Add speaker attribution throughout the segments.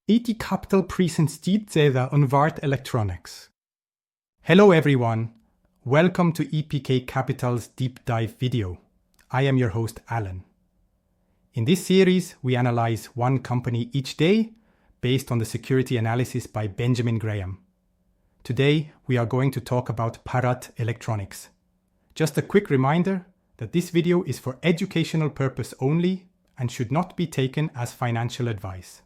Speaker 1: IT Capital presents Dietzeler on Bharat Electronics. Hello everyone, welcome to EPK Capital's deep dive video. I am your host Alan. In this series, we analyze one company each day based on the security analysis by Benjamin Graham. Today, we are going to talk about Bharat Electronics. Just a quick reminder that this video is for educational purpose only and should not be taken as financial advice.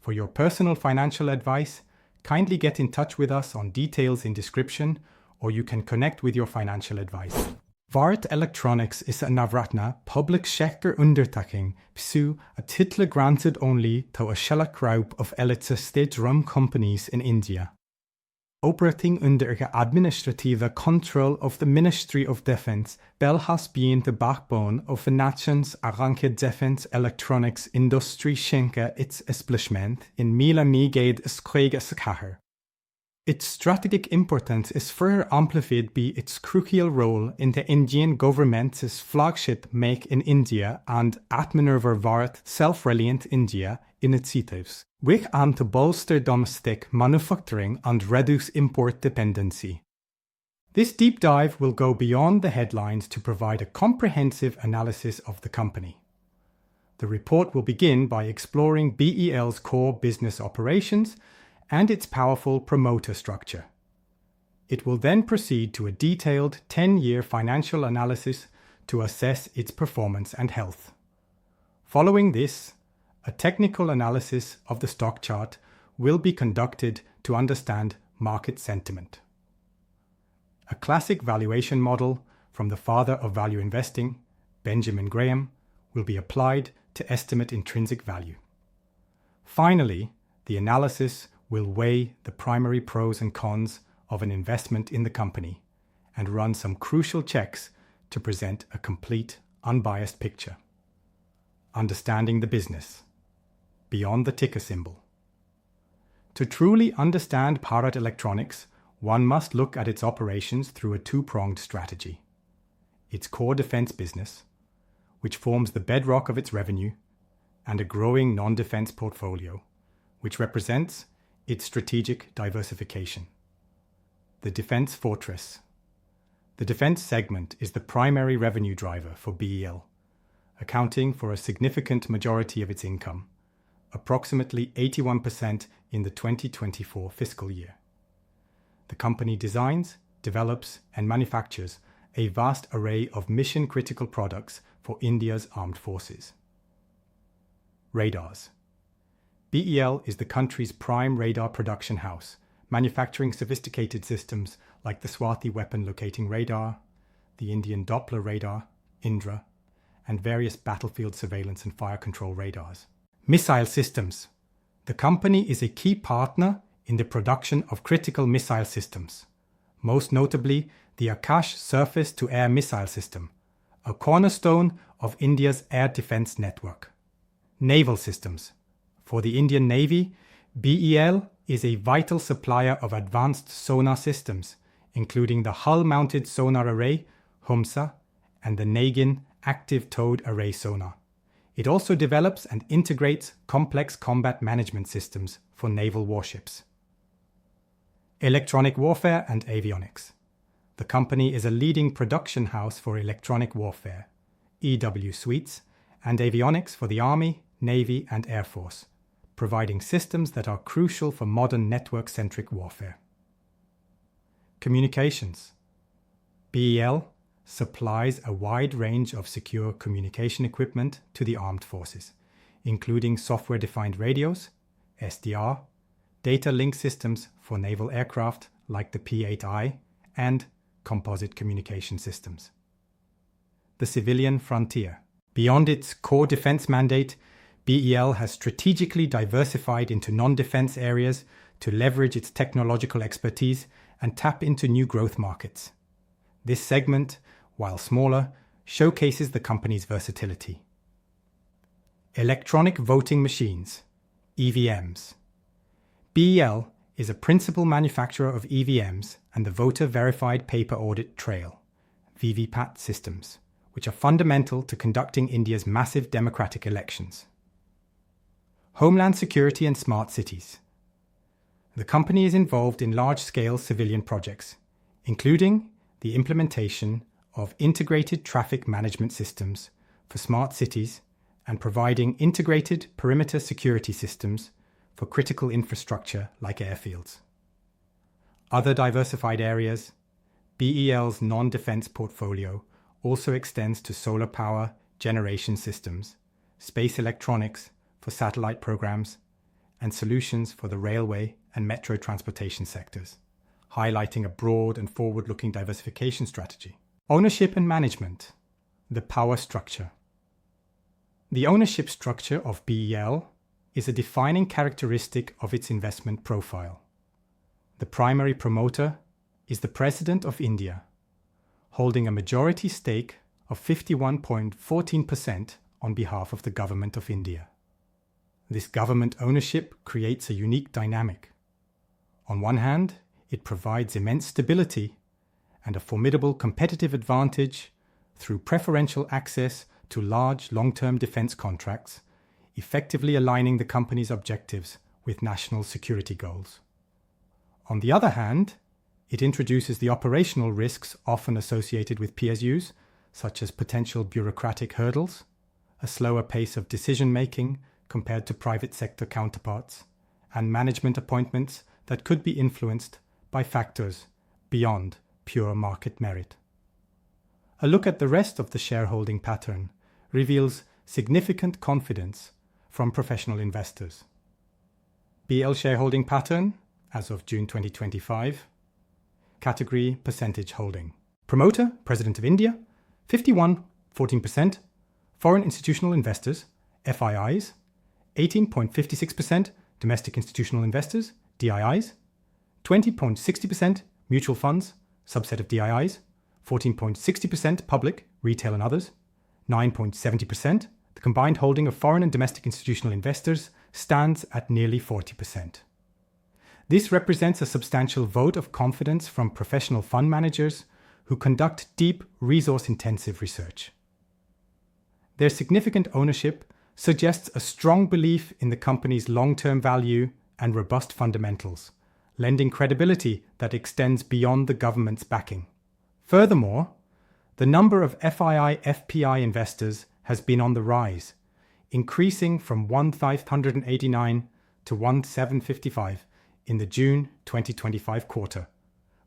Speaker 1: For your personal financial advice, kindly get in touch with us on details in description, or you can connect with your financial advice. Bharat Electronics is a Navratna public sector undertaking, psu a title granted only to a select group of elite state-run companies in India. Operating under the administrative control of the Ministry of Defense, Bell has been the backbone of the nation's arrange defense electronics industry since its establishment in 1964. Its strategic importance is further amplified by its crucial role in the Indian government's flagship Make in India and Atmanirbhar Bharat Self-Reliant India initiatives, which aim to bolster domestic manufacturing and reduce import dependency. This deep dive will go beyond the headlines to provide a comprehensive analysis of the company. The report will begin by exploring BEL's core business operations and its powerful promoter structure. It will then proceed to a detailed 10-year financial analysis to assess its performance and health. Following this, a technical analysis of the stock chart will be conducted to understand market sentiment. A classic valuation model from the father of value investing, Benjamin Graham, will be applied to estimate intrinsic value. Finally, the analysis will weigh the primary pros and cons of an investment in the company and run some crucial checks to present a complete, unbiased picture. Understanding the business beyond the ticker symbol. To truly understand Bharat Electronics, one must look at its operations through a two-pronged strategy. Its core defense business, which forms the bedrock of its revenue, and a growing non-defense portfolio, which represents its strategic diversification. The defense fortress. The defense segment is the primary revenue driver for BEL, accounting for a significant majority of its income, approximately 81% in the 2024 fiscal year. The company designs, develops, and manufactures a vast array of mission-critical products for India's armed forces. Radars. BEL is the country's prime radar production house, manufacturing sophisticated systems like the Swati weapon locating radar, the Indian Doppler radar, Indra, and various battlefield surveillance and fire control radars. Missile systems. The company is a key partner in the production of critical missile systems, most notably the Akash surface-to-air missile system, a cornerstone of India's air defense network. Naval systems. For the Indian Navy, BEL is a vital supplier of advanced sonar systems, including the hull-mounted sonar array, HUMSA, and the Nagin active towed array sonar. It also develops and integrates complex combat management systems for naval warships. Electronic warfare and avionics. The company is a leading production house for electronic warfare, EW suites, and avionics for the Army, Navy, and Air Force, providing systems that are crucial for modern network-centric warfare. Communications. BEL supplies a wide range of secure communication equipment to the armed forces, including software-defined radios, SDR, data link systems for naval aircraft like the P-8I, and composite communication systems. The civilian frontier. Beyond its core defense mandate, BEL has strategically diversified into non-defense areas to leverage its technological expertise and tap into new growth markets. This segment, while smaller, showcases the company's versatility. Electronic voting machines, EVMs. BEL is a principal manufacturer of EVMs and the Voter Verified Paper Audit Trail, VVPAT systems, which are fundamental to conducting India's massive democratic elections. Homeland security and smart cities. The company is involved in large-scale civilian projects, including the implementation of integrated traffic management systems for smart cities and providing integrated perimeter security systems for critical infrastructure like airfields. Other diversified areas. BEL's non-defense portfolio also extends to solar power generation systems, space electronics for satellite programs, and solutions for the railway and metro transportation sectors, highlighting a broad and forward-looking diversification strategy. Ownership and management. The power structure. The ownership structure of BEL is a defining characteristic of its investment profile. The primary promoter is the President of India, holding a majority stake of 51.14% on behalf of the Government of India. This government ownership creates a unique dynamic. On one hand, it provides immense stability and a formidable competitive advantage through preferential access to large long-term defense contracts, effectively aligning the company's objectives with national security goals. On the other hand, it introduces the operational risks often associated with PSUs, such as potential bureaucratic hurdles, a slower pace of decision-making compared to private sector counterparts, and management appointments that could be influenced by factors beyond pure market merit. A look at the rest of the shareholding pattern reveals significant confidence from professional investors. BL shareholding pattern as of June 2025. Category percentage holding. Promoter, President of India, 51.14%. Foreign institutional investors, FIIs, 18.56%. Domestic institutional investors, DIIs, 20.60% mutual funds, subset of DIIs, 14.60% public, retail and others, 9.70%. The combined holding of foreign and domestic institutional investors stands at nearly 40%. This represents a substantial vote of confidence from professional fund managers who conduct deep, resource-intensive research. Their significant ownership suggests a strong belief in the company's long-term value and robust fundamentals, lending credibility that extends beyond the government's backing. Furthermore, the number of FII/FPI investors has been on the rise, increasing from 1,589 to 1,755 in the June 2025 quarter,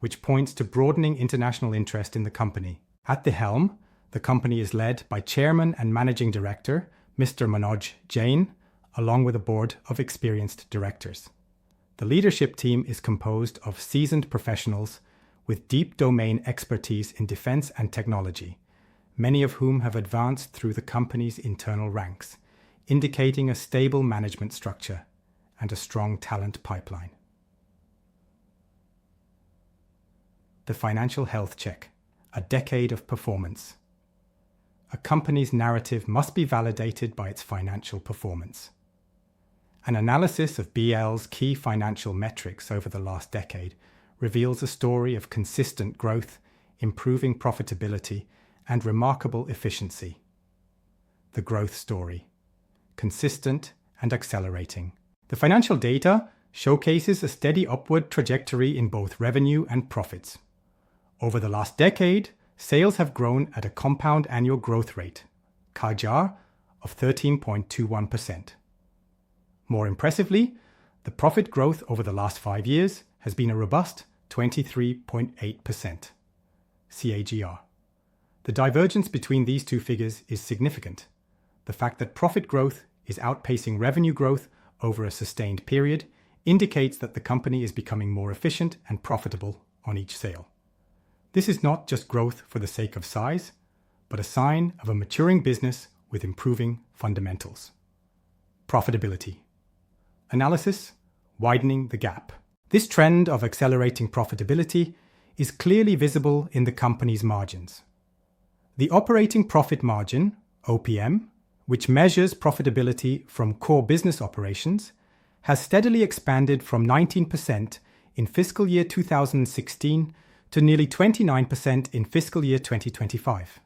Speaker 1: which points to broadening international interest in the company. At the helm, the company is led by Chairman and Managing Director, Mr. Manoj Jain, along with a board of experienced directors. The leadership team is composed of seasoned professionals with deep domain expertise in defense and technology, many of whom have advanced through the company's internal ranks, indicating a stable management structure and a strong talent pipeline. The financial health check, a decade of performance. A company's narrative must be validated by its financial performance. An analysis of BL's key financial metrics over the last decade reveals a story of consistent growth, improving profitability, and remarkable efficiency. The growth story, consistent and accelerating. The financial data showcases a steady upward trajectory in both revenue and profits. Over the last decade, sales have grown at a compound annual growth rate, CAGR, of 13.21%. More impressively, the profit growth over the last 5 years has been a robust 23.8%, CAGR. The divergence between these two figures is significant. The fact that profit growth is outpacing revenue growth over a sustained period indicates that the company is becoming more efficient and profitable on each sale. This is not just growth for the sake of size, but a sign of a maturing business with improving fundamentals. Profitability. Analysis, widening the gap. This trend of accelerating profitability is clearly visible in the company's margins. The operating profit margin, OPM, which measures profitability from core business operations, has steadily expanded from 19% in fiscal year 2016 to nearly 29% in fiscal year 2025.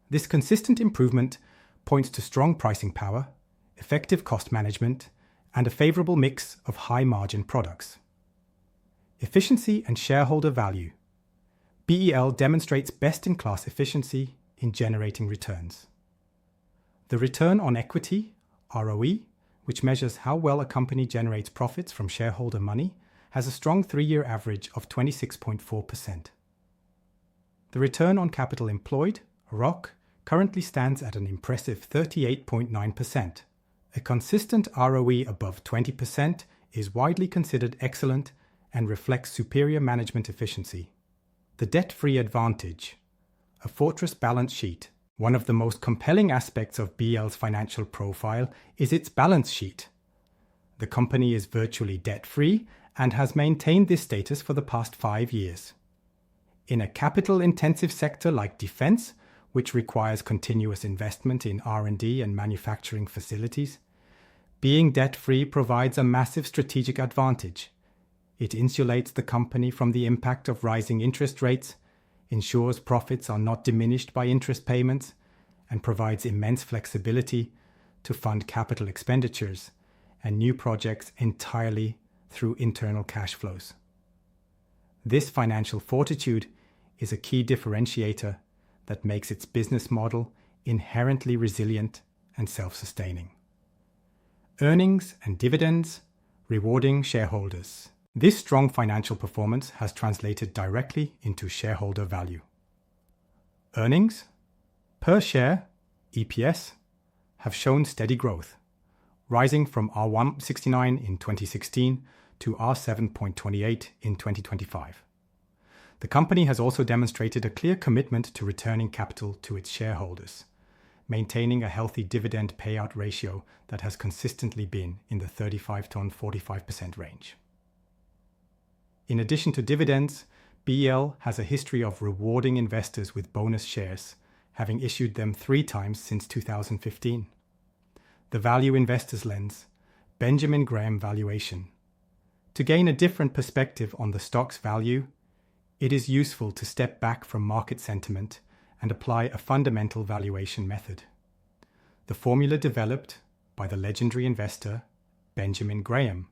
Speaker 1: This consistent improvement points to strong pricing power, effective cost management, and a favorable mix of high-margin products. Efficiency and shareholder value. BEL demonstrates best-in-class efficiency in generating returns. The return on equity, ROE, which measures how well a company generates profits from shareholder money, has a strong 3-year average of 26.4%. The return on capital employed, ROC, currently stands at an impressive 38.9%. A consistent ROE above 20% is widely considered excellent and reflects superior management efficiency. The debt-free advantage, a fortress balance sheet. One of the most compelling aspects of BEL's financial profile is its balance sheet. The company is virtually debt-free and has maintained this status for the past 5 years. In a capital-intensive sector like defense, which requires continuous investment in R&D and manufacturing facilities, being debt-free provides a massive strategic advantage. It insulates the company from the impact of rising interest rates, ensures profits are not diminished by interest payments, and provides immense flexibility to fund capital expenditures and new projects entirely through internal cash flows. This financial fortitude is a key differentiator that makes its business model inherently resilient and self-sustaining. Earnings and dividends, rewarding shareholders. This strong financial performance has translated directly into shareholder value. Earnings per share, EPS, have shown steady growth, rising from R1.69 in 2016 to R7.28 in 2025. The company has also demonstrated a clear commitment to returning capital to its shareholders, maintaining a healthy dividend payout ratio that has consistently been in the 35 to 45% range. In addition to dividends, BEL has a history of rewarding investors with bonus shares, having issued them 3 times since 2015. The Value Investors Lens, Benjamin Graham valuation. To gain a different perspective on the stock's value, it is useful to step back from market sentiment and apply a fundamental valuation method. The formula developed by the legendary investor Benjamin Graham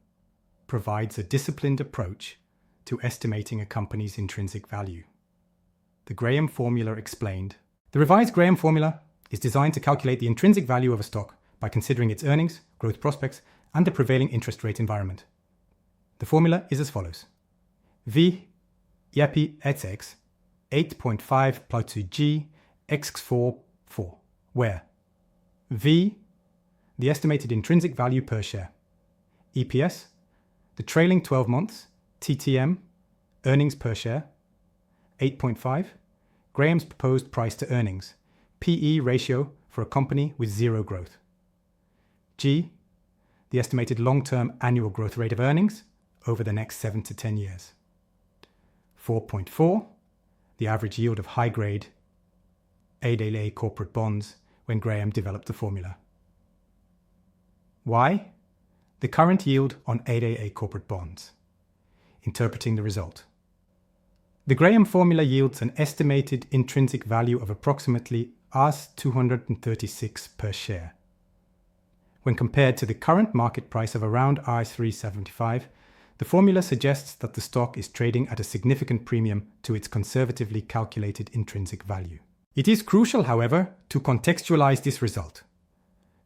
Speaker 1: provides a disciplined approach to estimating a company's intrinsic value. The Graham formula explained. The revised Graham formula is designed to calculate the intrinsic value of a stock by considering its earnings, growth prospects, and the prevailing interest rate environment. The formula is as follows. V YAPI x 8.5 plus G x4 4, where V, the estimated intrinsic value per share, EPS, the trailing 12 months, TTM, earnings per share, 8.5, Graham's proposed price to earnings, PE ratio for a company with 0 growth. G, the estimated long-term annual growth rate of earnings over the next 7 to 10 years. 4.4, the average yield of high-grade AAA corporate bonds when Graham developed the formula. Y, the current yield on AAA corporate bonds. Interpreting the result. The Graham formula yields an estimated intrinsic value of approximately Rs 236 per share. When compared to the current market price of around Rs 375, the formula suggests that the stock is trading at a significant premium to its conservatively calculated intrinsic value. It is crucial, however, to contextualize this result.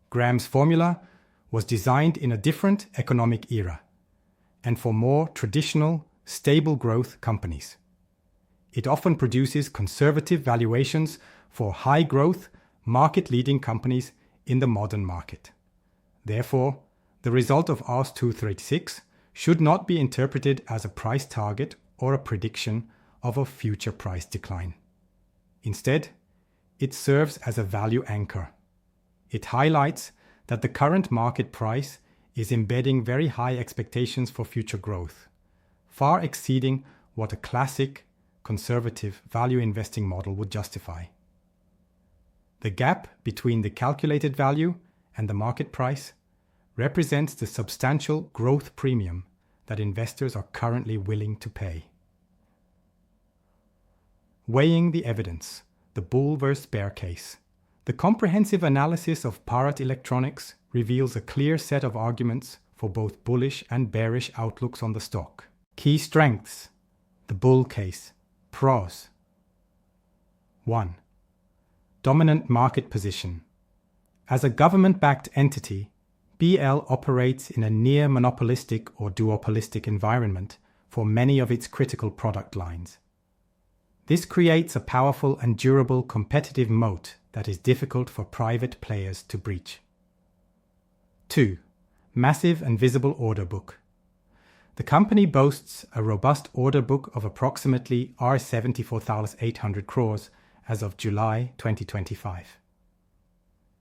Speaker 1: Graham's formula was designed in a different economic era and for more traditional, stable growth companies. It often produces conservative valuations for high growth, market-leading companies in the modern market. Therefore, the result of Rs 236 should not be interpreted as a price target or a prediction of a future price decline. Instead, it serves as a value anchor. It highlights that the current market price is embedding very high expectations for future growth, far exceeding what a classic, conservative value investing model would justify. The gap between the calculated value and the market price represents the substantial growth premium that investors are currently willing to pay. Weighing the evidence, the bull versus bear case, The comprehensive analysis of Bharat Electronics reveals a clear set of arguments for both bullish and bearish outlooks on the stock. Key strengths. The bull case. Pros. 1. Dominant market position. As a government-backed entity, BL operates in a near monopolistic or duopolistic environment for many of its critical product lines. This creates a powerful and durable competitive moat that is difficult for private players to breach. 2. Massive and visible order book. The company boasts a robust order book of approximately R74,800 crores as of July 2025.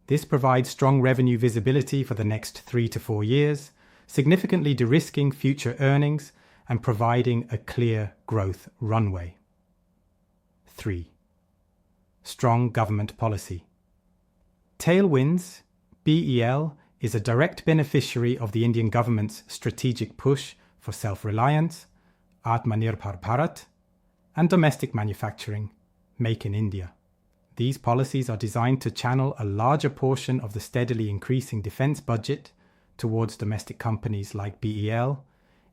Speaker 1: This provides strong revenue visibility for the next 3 to 4 years, significantly de-risking future earnings and providing a clear growth runway. 3. Strong government policy. Tailwinds. BEL is a direct beneficiary of the Indian government's strategic push for self-reliance, Atmanirbhar Bharat, and domestic manufacturing, Make in India. These policies are designed to channel a larger portion of the steadily increasing defense budget towards domestic companies like BEL,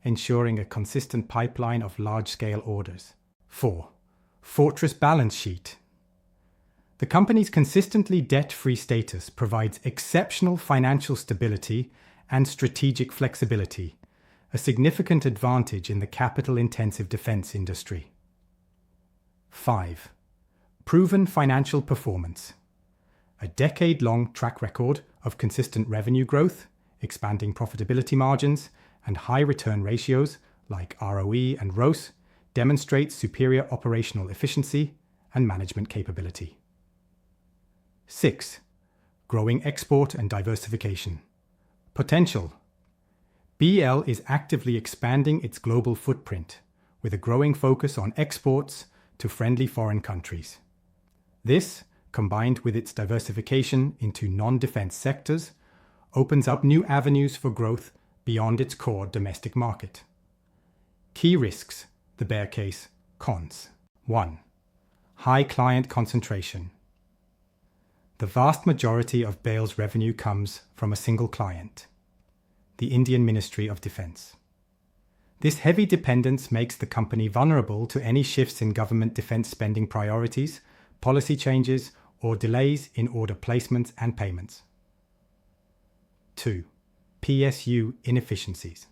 Speaker 1: ensuring a consistent pipeline of large-scale orders. 4. Fortress balance sheet. The company's consistently debt-free status provides exceptional financial stability and strategic flexibility, a significant advantage in the capital-intensive defense industry. 5. Proven financial performance. A decade-long track record of consistent revenue growth, expanding profitability margins, and high return ratios like ROE and ROCE demonstrates superior operational efficiency and management capability. 6. Growing export and diversification. Potential. BL is actively expanding its global footprint, with a growing focus on exports to friendly foreign countries. This, combined with its diversification into non-defense sectors, opens up new avenues for growth beyond its core domestic market. Key risks, the bear case, cons. 1. High client concentration. The vast majority of BEL's revenue comes from a single client, the Indian Ministry of Defence. This heavy dependence makes the company vulnerable to any shifts in government defence spending priorities, policy changes, or delays in order placements and payments. 2. PSU inefficiencies.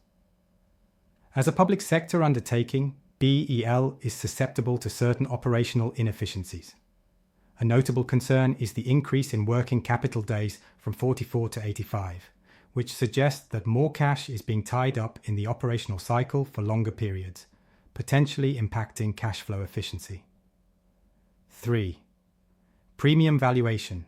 Speaker 1: As a public sector undertaking, BEL is susceptible to certain operational inefficiencies. A notable concern is the increase in working capital days from 44 to 85, which suggests that more cash is being tied up in the operational cycle for longer periods, potentially impacting cash flow efficiency. 3. Premium valuation.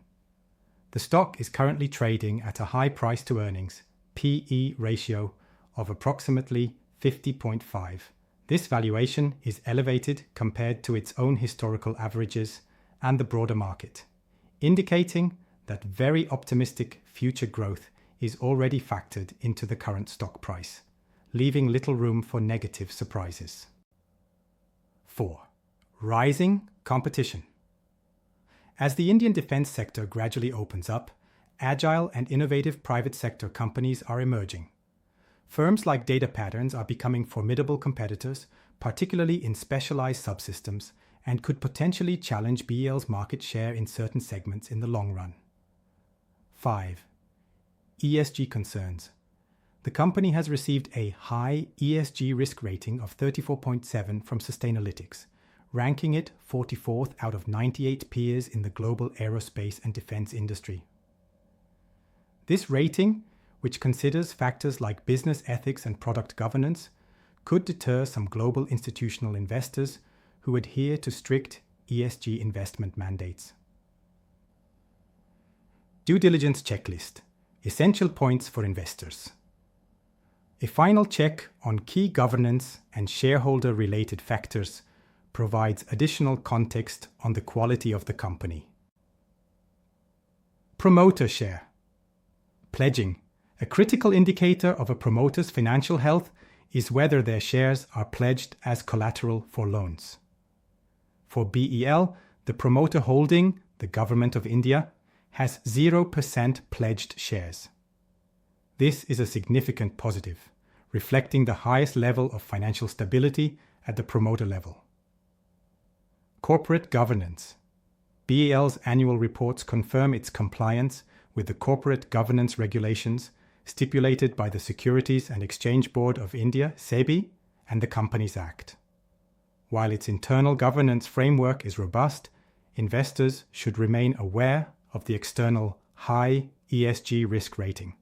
Speaker 1: The stock is currently trading at a high price to earnings, PE ratio, of approximately 50.5. This valuation is elevated compared to its own historical averages and the broader market, indicating that very optimistic future growth is already factored into the current stock price, leaving little room for negative surprises. 4. Rising competition. As the Indian defense sector gradually opens up, agile and innovative private sector companies are emerging. Firms like Data Patterns are becoming formidable competitors, particularly in specialized subsystems, and could potentially challenge BEL's market share in certain segments in the long run. 5. ESG concerns. The company has received a high ESG risk rating of 34.7 from Sustainalytics, ranking it 44th out of 98 peers in the global aerospace and defense industry. This rating, which considers factors like business ethics and product governance, could deter some global institutional investors who adhere to strict ESG investment mandates. Due diligence checklist. Essential points for investors. A final check on key governance and shareholder-related factors provides additional context on the quality of the company. Promoter share. Pledging. A critical indicator of a promoter's financial health is whether their shares are pledged as collateral for loans. For BEL, the promoter holding, the Government of India, has 0% pledged shares. This is a significant positive, reflecting the highest level of financial stability at the promoter level. Corporate governance. BEL's annual reports confirm its compliance with the corporate governance regulations stipulated by the Securities and Exchange Board of India, SEBI, and the Companies Act. While its internal governance framework is robust, investors should remain aware of the external high ESG risk rating,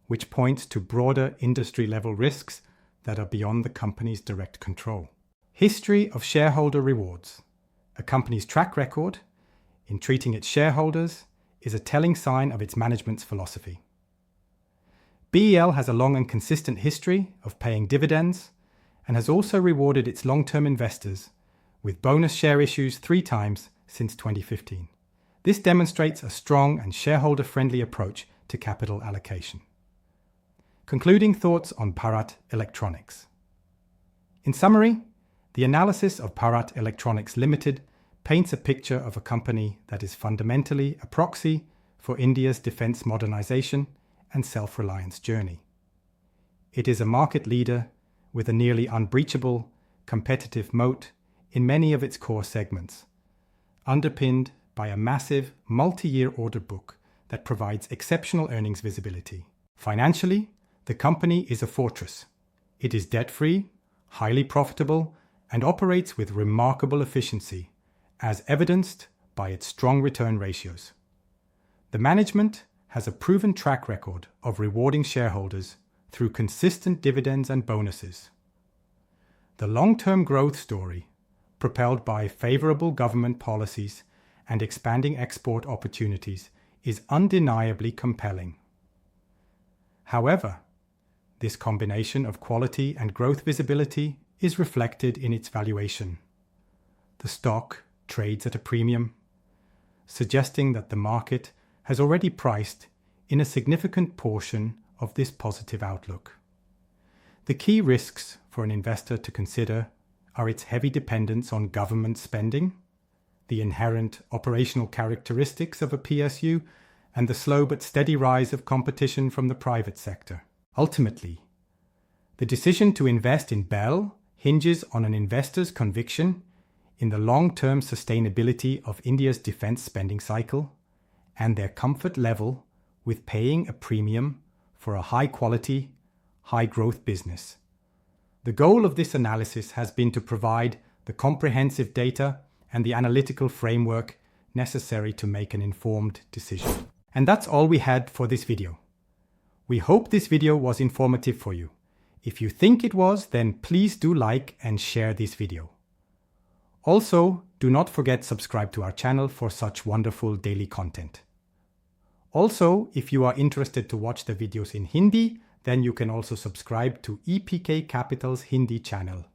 Speaker 1: which points to broader industry-level risks that are beyond the company's direct control. History of shareholder rewards. A company's track record in treating its shareholders is a telling sign of its management's philosophy. BEL has a long and consistent history of paying dividends and has also rewarded its long-term investors with bonus share issues 3 times since 2015. This demonstrates a strong and shareholder-friendly approach to capital allocation. Concluding thoughts on Bharat Electronics. In summary, the analysis of Bharat Electronics Limited paints a picture of a company that is fundamentally a proxy for India's defense modernization and self-reliance journey. It is a market leader with a nearly unbreachable competitive moat in many of its core segments, underpinned by a massive multi-year order book that provides exceptional earnings visibility. Financially, the company is a fortress. It is debt-free, highly profitable, and operates with remarkable efficiency, as evidenced by its strong return ratios. The management has a proven track record of rewarding shareholders through consistent dividends and bonuses. The long-term growth story, propelled by favorable government policies and expanding export opportunities, is undeniably compelling. However, this combination of quality and growth visibility is reflected in its valuation. The stock trades at a premium, suggesting that the market has already priced in a significant portion of this positive outlook. The key risks for an investor to consider are its heavy dependence on government spending, the inherent operational characteristics of a PSU, and the slow but steady rise of competition from the private sector. Ultimately, the decision to invest in BEL hinges on an investor's conviction in the long-term sustainability of India's defense spending cycle and their comfort level with paying a premium for a high-quality, high-growth business. The goal of this analysis has been to provide the comprehensive data and the analytical framework necessary to make an informed decision. And that's all we had for this video. We hope this video was informative for you. If you think it was, then please do like and share this video. Also, do not forget to subscribe to our channel for such wonderful daily content. Also, if you are interested to watch the videos in Hindi, then you can also subscribe to EPK Capital's Hindi channel.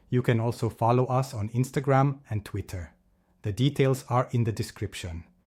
Speaker 1: You can also follow us on Instagram and Twitter. The details are in the description.